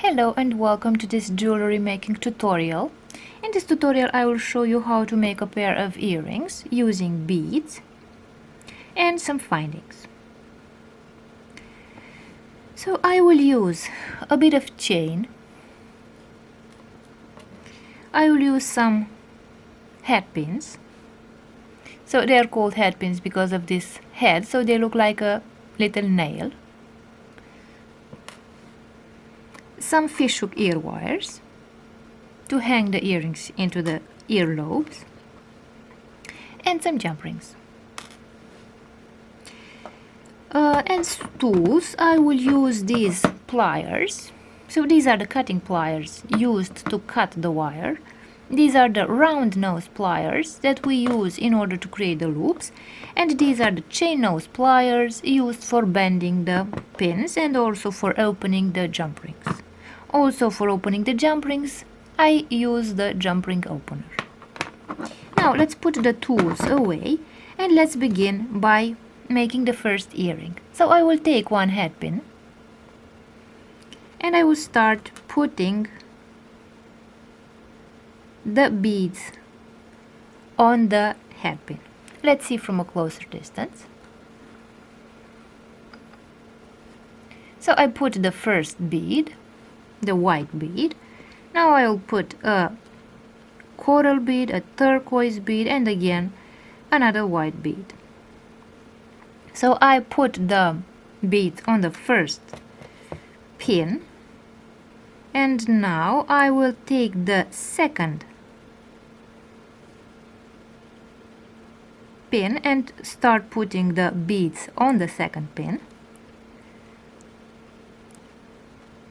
Hello and welcome to this jewelry making tutorial. In this tutorial I will show you how to make a pair of earrings using beads and some findings. So I will use a bit of chain. I will use some head pins. So they are called head pins because of this head, so they look like a little nail. Some fishhook ear wires to hang the earrings into the earlobes, and some jump rings. As tools I will use these pliers. So these are the cutting pliers used to cut the wire. These are the round nose pliers that we use in order to create the loops, and these are the chain nose pliers used for bending the pins and also for opening the jump rings. Also for opening the jump rings, I use the jump ring opener. Now let's put the tools away and let's begin by making the first earring. So I will take one head pin and I will start putting the beads on the head pin. Let's see from a closer distance. So I put the first bead, the white bead. Now I will put a coral bead, a turquoise bead, and again another white bead. So I put the beads on the first pin, and now I will take the second pin and start putting the beads on the second pin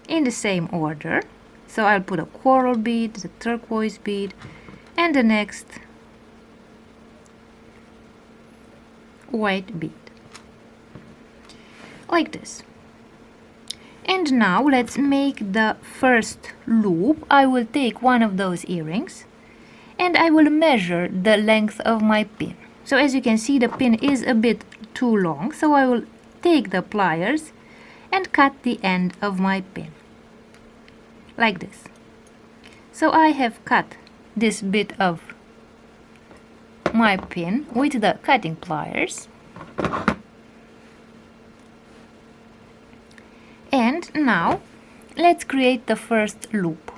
in the same order. So I'll put a coral bead, the turquoise bead, and the next white bead, like this. And now let's make the first loop. I will take one of those earrings and I will measure the length of my pin. So as you can see, the pin is a bit too long, so I will take the pliers and cut the end of my pin, like this. So I have cut this bit of my pin with the cutting pliers. And now let's create the first loop.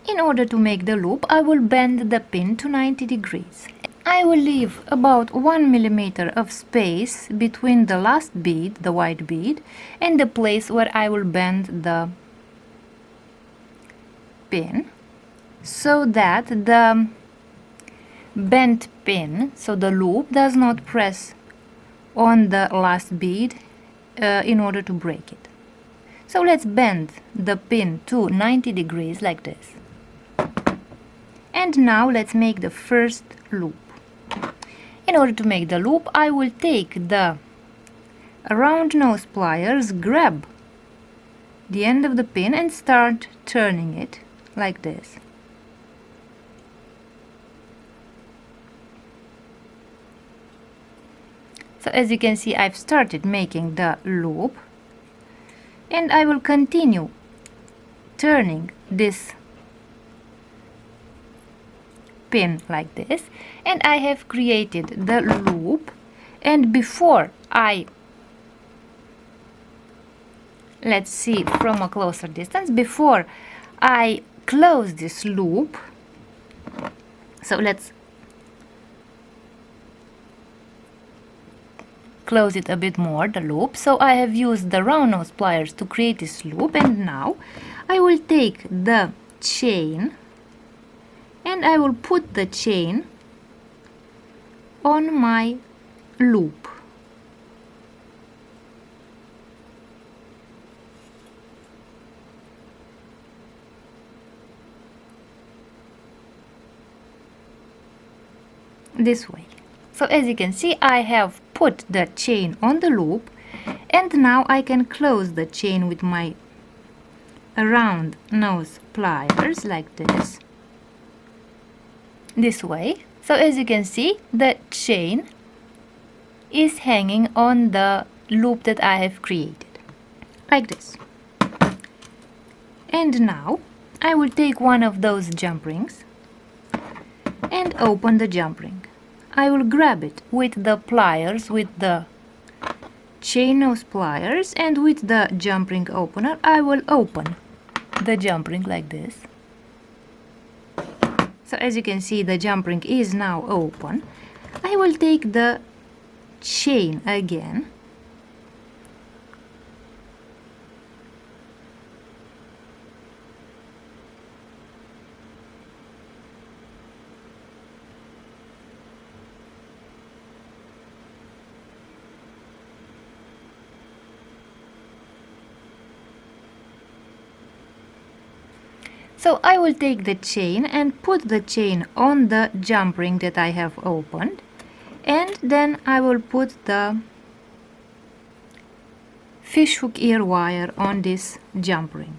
In order to make the loop, I will bend the pin to 90 degrees. I will leave about 1 millimeter of space between the last bead, the white bead, and the place where I will bend the pin, so that the bent pin, so the loop, does not press on the last bead in order to break it. So let's bend the pin to 90 degrees like this. And now let's make the first loop. In order to make the loop, I will take the round nose pliers, grab the end of the pin and start turning it like this. So as you can see, I've started making the loop, and I will continue turning this pin like this, and I have created the loop. And before let's see from a closer distance, before I close this loop, so let's close it a bit more, the loop. So I have used the round nose pliers to create this loop, and now I will take the chain and I will put the chain on my loop. This way. So as you can see, I have put the chain on the loop, and now I can close the chain with my round nose pliers like this way. So as you can see, the chain is hanging on the loop that I have created, like this. And now I will take one of those jump rings and open the jump ring. I will grab it with the pliers, with the chain nose pliers, and with the jump ring opener I will open the jump ring like this. So as you can see, the jump ring is now open. I will take the chain again So I will take the chain and put the chain on the jump ring that I have opened, and then I will put the fishhook ear wire on this jump ring.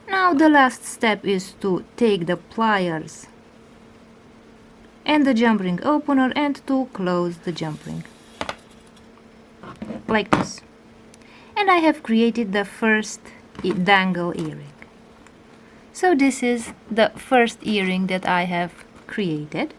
Now the last step is to take the pliers and the jump ring opener and to close the jump ring like this. And I have created the first dangle earring. So this is the first earring that I have created.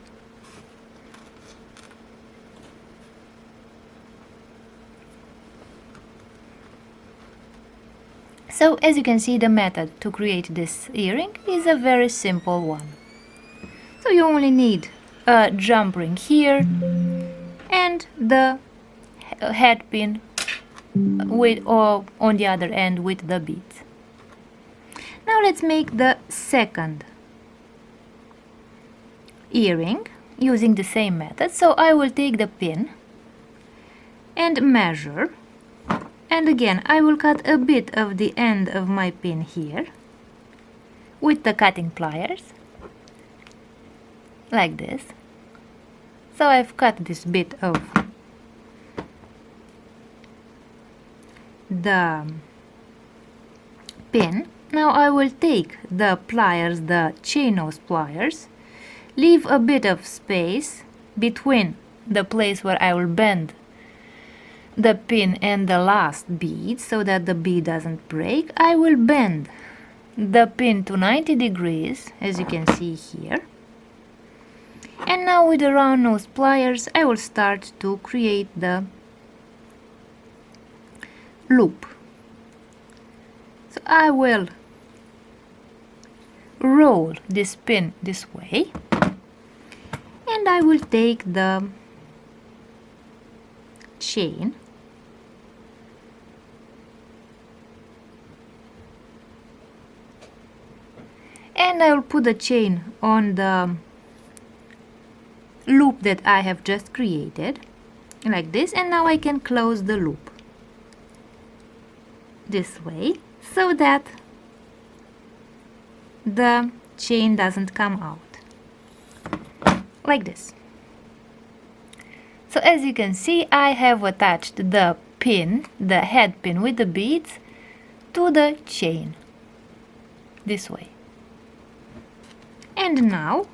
So as you can see, the method to create this earring is a very simple one. So you only need a jump ring here and the head pin with, or on the other end with the beads. Now let's make the second earring using the same method. So I will take the pin and measure, and again I will cut a bit of the end of my pin here with the cutting pliers like this. So I've cut this bit of the pin. Now I will take the pliers, the chain nose pliers, leave a bit of space between the place where I will bend the pin and the last bead so that the bead doesn't break. I will bend the pin to 90 degrees, as you can see here. And now with the round nose pliers I will start to create the loop. So I will roll this pin this way, and I will take the chain and I will put the chain on the loop that I have just created like this, and now I can close the loop this way so that the chain doesn't come out like this. So as you can see, I have attached the pin, the head pin with the beads, to the chain this way. And now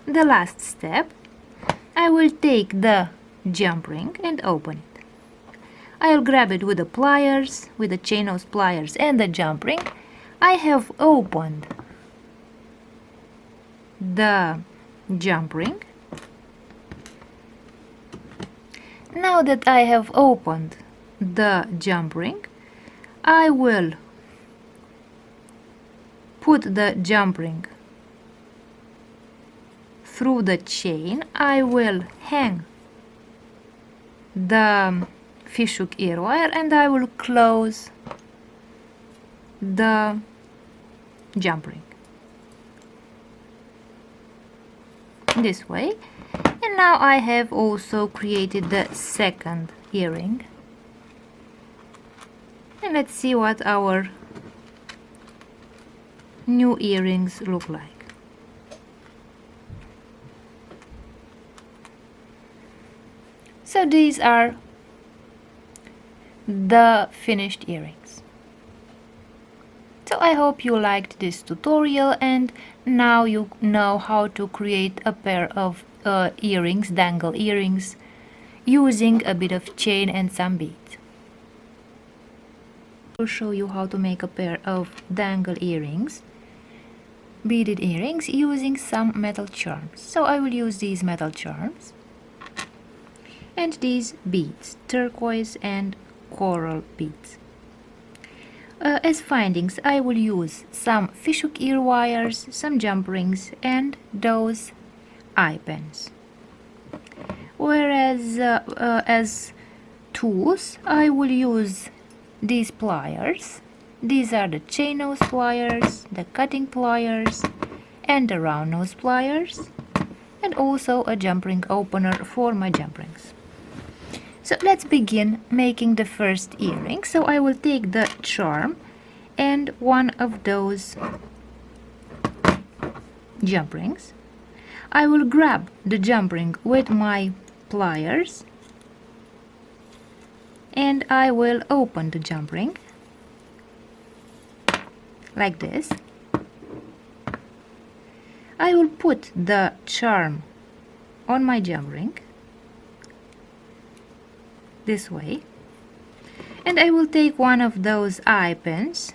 the last step, I will take the jump ring and open it. I'll grab it with the pliers, with the chain nose pliers and the jump ring. I have opened the jump ring. Now that I have opened the jump ring, I will put the jump ring through the chain. I will hang the fishhook ear wire and I will close the jump ring this way. And now I have also created the second earring, and let's see what our new earrings look like. So these are the finished earrings. So I hope you liked this tutorial, and now you know how to create a pair of earrings, dangle earrings, using a bit of chain and some beads. will show you how to make a pair of dangle earrings, beaded earrings, using some metal charms. So I will use these metal charms and these beads, turquoise and coral beads. As findings, I will use some fishhook ear wires, some jump rings, and those eye pins. Whereas as tools, I will use these pliers. These are the chain nose pliers, the cutting pliers, and the round nose pliers, and also a jump ring opener for my jump rings. So let's begin making the first earring. So I will take the charm and one of those jump rings. I will grab the jump ring with my pliers and I will open the jump ring like this. I will put the charm on my jump ring this way, and I will take one of those eye pins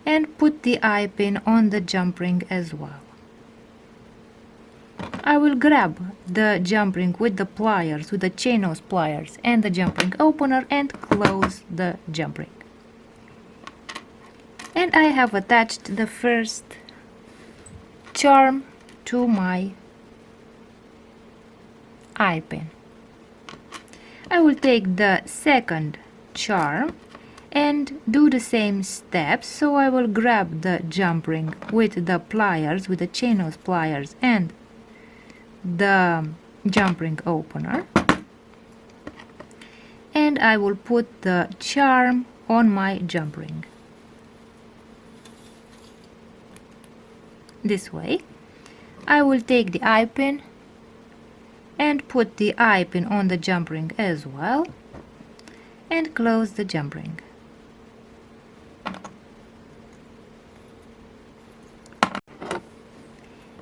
and put the eye pin on the jump ring as well. I will grab the jump ring with the pliers, with the chain nose pliers and the jump ring opener, and close the jump ring. And I have attached the first charm to my eye pin. I will take the second charm and do the same steps. So I will grab the jump ring with the pliers, with the chain nose pliers and the jump ring opener, and I will put the charm on my jump ring this way. I will take the eye pin and put the eye pin on the jump ring as well and close the jump ring.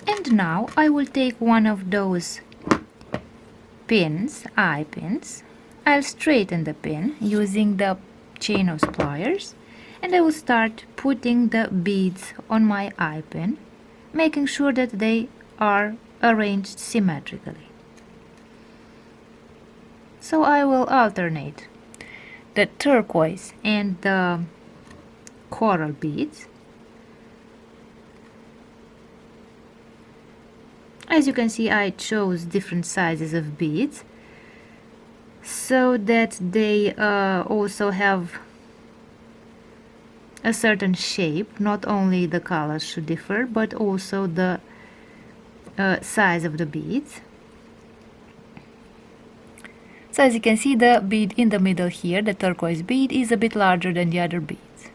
And now I will take one of those pins, eye pins. I'll straighten the pin using the chain nose pliers, and I will start putting the beads on my eye pin, making sure that they are arranged symmetrically. So I will alternate the turquoise and the coral beads. As you can see, I chose different sizes of beads so that they also have a certain shape. Not only the colors should differ, but also the size of the beads. So as you can see, the bead in the middle here, the turquoise bead, is a bit larger than the other beads.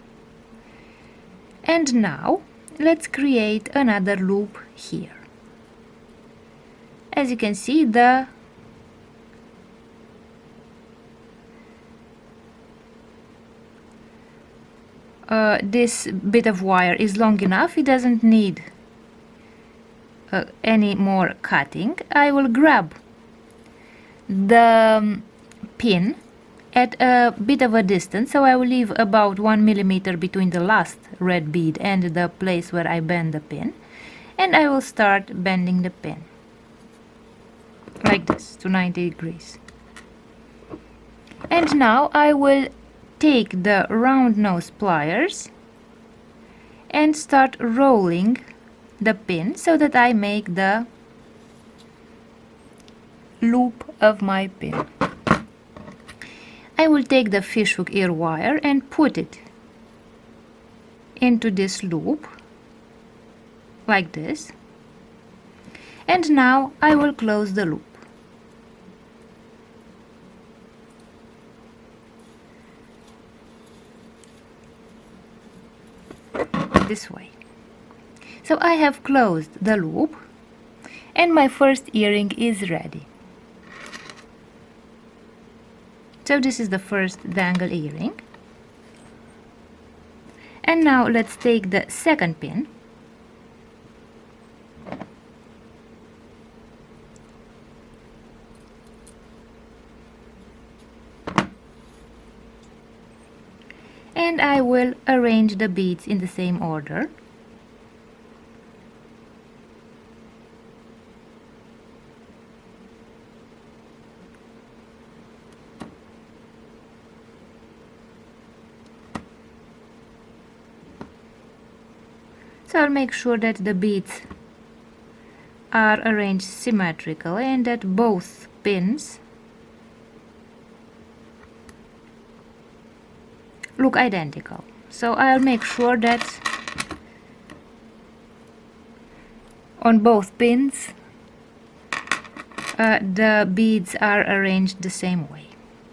And now let's create another loop here. As you can see, this bit of wire is long enough. It doesn't need any more cutting. I will grab the pin at a bit of a distance, so I will leave about 1 millimeter between the last red bead and the place where I bend the pin, and I will start bending the pin like this to 90 degrees. And now I will take the round nose pliers and start rolling the pin so that I make the loop of my pin. I will take the fishhook ear wire and put it into this loop like this, and now I will close the loop. This way. So I have closed the loop and my first earring is ready. So this is the first dangle earring. And now let's take the second pin I will arrange the beads in the same order. So I'll make sure that the beads are arranged symmetrically and that both pins look identical. So I'll make sure that on both pins the beads are arranged the same way.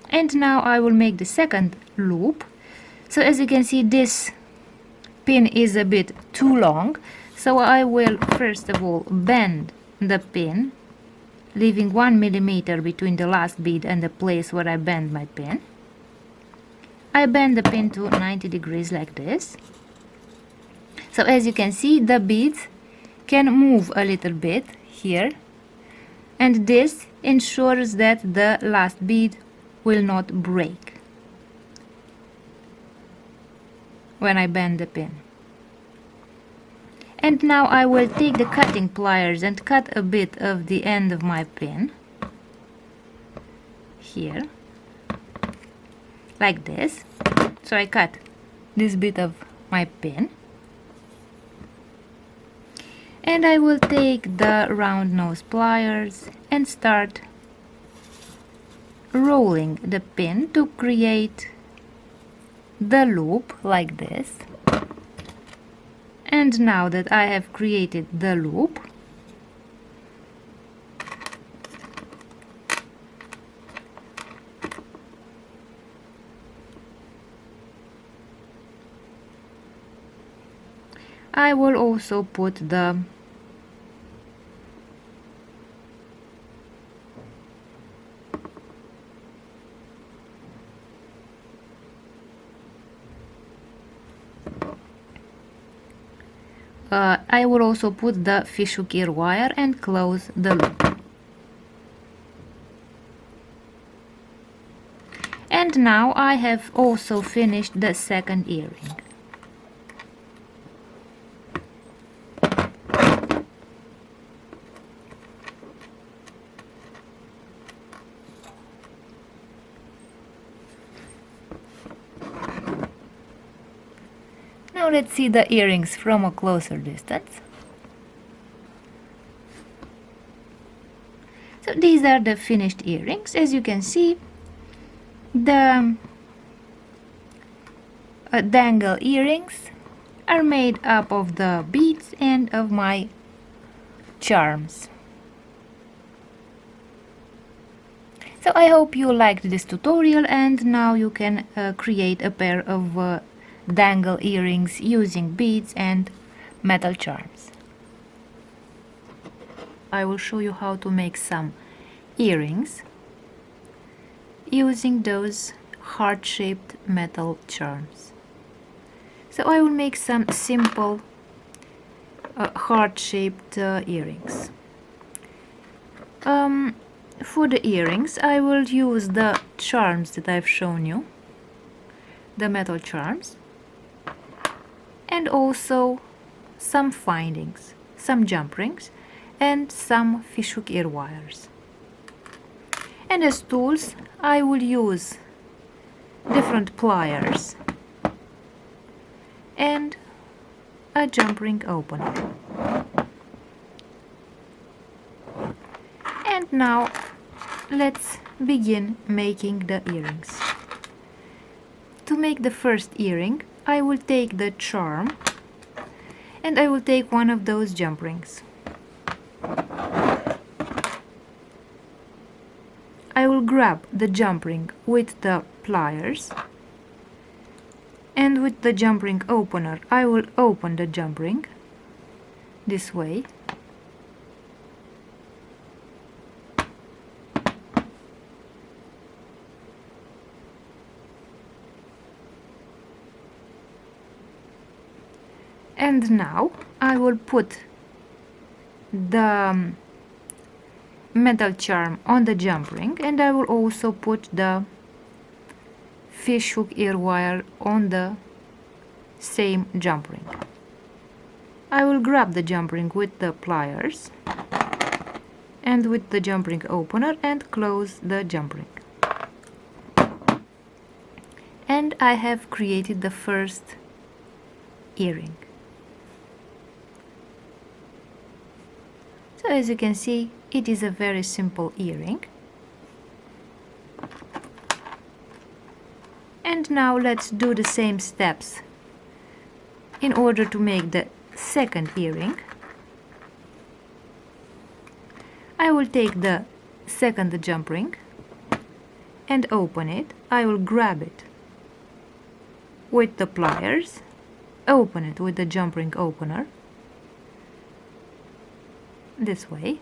And now I will make the second loop. So as you can see, this pin is a bit too long, so I will first of all bend the pin, leaving 1 millimeter between the last bead and the place where I bend my pin. I bend the pin to 90 degrees like this. So as you can see, the beads can move a little bit here, and this ensures that the last bead will not break when I bend the pin. And now I will take the cutting pliers and cut a bit of the end of my pin here, like this. So I cut this bit of my pin, and I will take the round nose pliers and start rolling the pin to create the loop like this. And now that I have created the loop, I will also put the fishhook ear wire and close the loop. And now I have also finished the second earring. Now let's see the earrings from a closer distance. So these are the finished earrings. As you can see, the dangle earrings are made up of the beads and of my charms. So I hope you liked this tutorial, and now you can create a pair of dangle earrings using beads and metal charms. I will show you how to make some earrings using those heart-shaped metal charms. So I will make some simple heart-shaped earrings. For the earrings, I will use the charms that I've shown you, the metal charms, and also some findings, some jump rings, and some fishhook ear wires. And as tools, I will use different pliers and a jump ring opener. And now let's begin making the earrings. To make the first earring, I will take the charm and I will take one of those jump rings. I will grab the jump ring with the pliers, and with the jump ring opener I will open the jump ring this way. And now I will put the metal charm on the jump ring, and I will also put the fishhook ear wire on the same jump ring. I will grab the jump ring with the pliers and with the jump ring opener and close the jump ring. And I have created the first earring. So as you can see, it is a very simple earring. And now let's do the same steps in order to make the second earring. I will take the second jump ring and open it. I will grab it with the pliers, open it with the jump ring opener, this way.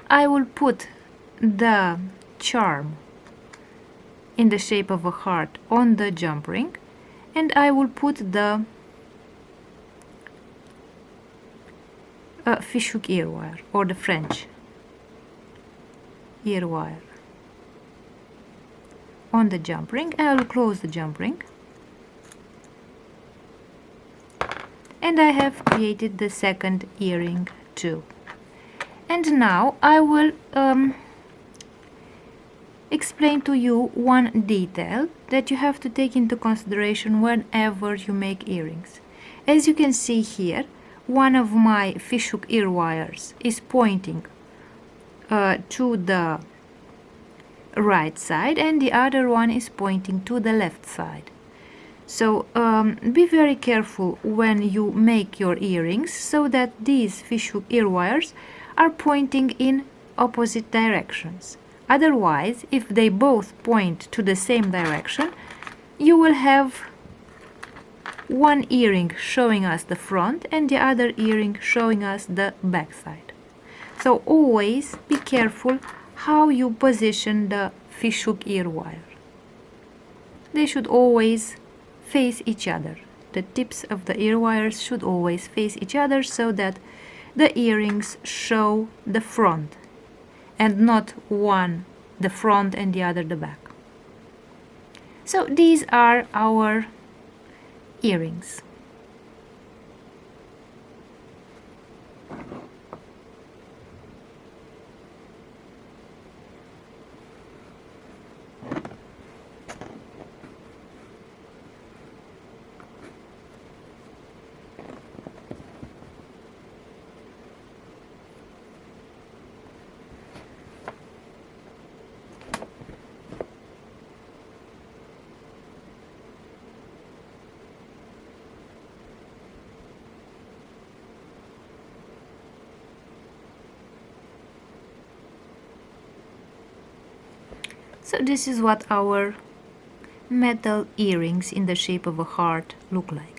I will put the charm in the shape of a heart on the jump ring, and I will put the fishhook ear wire, or the French ear wire, on the jump ring. I will close the jump ring, and I have created the second earring too. And now I will explain to you one detail that you have to take into consideration whenever you make earrings. As you can see here, one of my fishhook ear wires is pointing to the right side, and the other one is pointing to the left side. So be very careful when you make your earrings, so that these fishhook ear wires are pointing in opposite directions. Otherwise, if they both point to the same direction, you will have one earring showing us the front and the other earring showing us the back side. So always be careful how you position the fishhook ear wire. They should always face each other. The tips of the ear wires should always face each other, so that the earrings show the front and not one the front and the other the back. So these are our earrings. So this is what our metal earrings in the shape of a heart look like.